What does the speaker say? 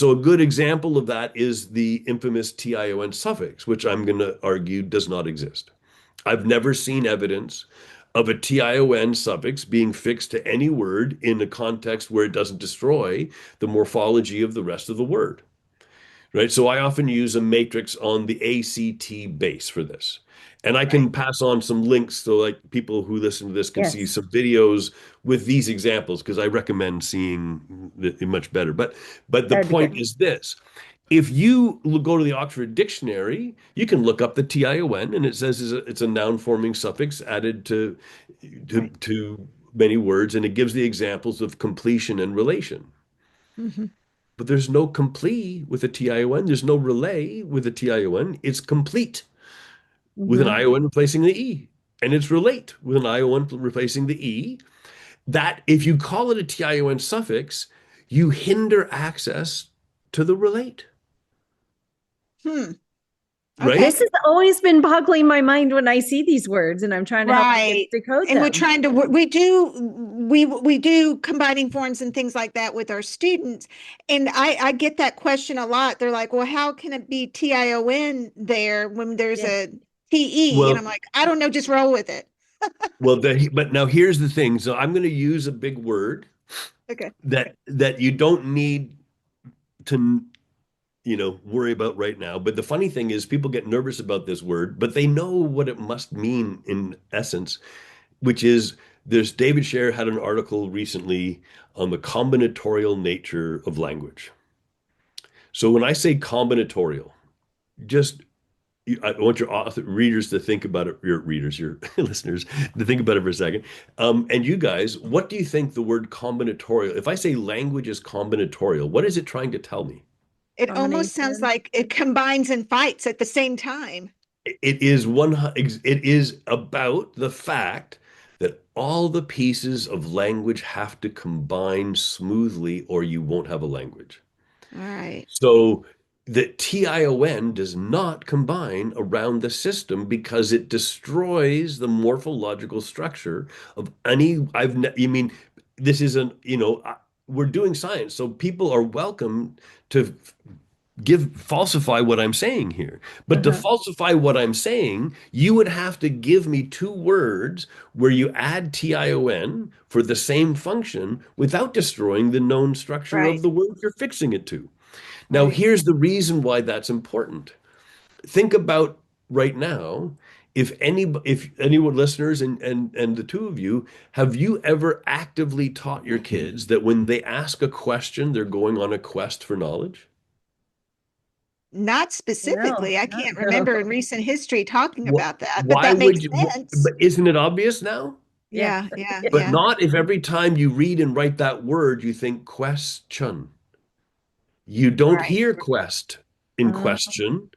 So a good example of that is the infamous TION suffix, which I'm going to argue does not exist. I've never seen evidence of a TION suffix being fixed to any word in a context where it doesn't destroy the morphology of the rest of the word. Right? So I often use a matrix on the ACT base for this. And I Right. can pass on some links so like people who listen to this can see Yes. some videos with these examples because I recommend seeing it much better. But the That'd be point good. is this. If you go to the Oxford Dictionary, you can look up the TION and it says it's a noun forming suffix added Right. to many words and it gives the examples of completion and relation. Hmm. But there's no complete with a TION. There's no relay with a TION. It's complete with an Hmm. ION replacing the E. And it's relate with an ION replacing the E. That if you call it a TION suffix, you hinder access to the relate, Hmm. right? This has always been boggling my mind when I see these words, and I'm trying to help my kids Right. decode And we're them. trying to we do combining forms and things like that with our students. And I get that question a lot. They're like, "Well, how can it be TION there when there's Yeah. a TE?" And I'm Well, like, "I don't know, just roll with it." but now here's the thing. So I'm going to use a big word Okay. that you don't need to worry about right now. But the funny thing is, people get nervous about this word, but they know what it must mean in essence, which is there's David Sher had an article recently on the combinatorial nature of language. So when I say combinatorial, just I want your readers to think about it, your readers, your listeners, to think about it for a second. And you guys, what do you think the word combinatorial, if I say language is combinatorial, what is it trying to tell me? It almost sounds Combination. like it combines and fights at the same time. It is about the fact that all the pieces of language have to combine smoothly or you won't have a language. All right. So the TION does not combine around the system because it destroys the morphological structure of any I mean this isn't, we're doing science, so people are welcome to falsify what I'm saying here. But to Uh-huh. falsify what I'm saying, you would have to give me two words where you add TION for the same function without destroying the known structure of Right. the word you're fixing it to. Now, Right. here's the reason why that's important. Think about right now, if anyone listeners and the two of you, have you ever actively taught your kids that when they ask a question, they're going on a quest for knowledge? Not No, specifically. I not can't no. remember in recent history talking Wh- about that, but Why that would makes you? sense. But isn't it obvious now? Yeah. Yeah, yeah, But yeah. not if every time you read and write that word, you think question. You don't Right. hear quest in Uh, question.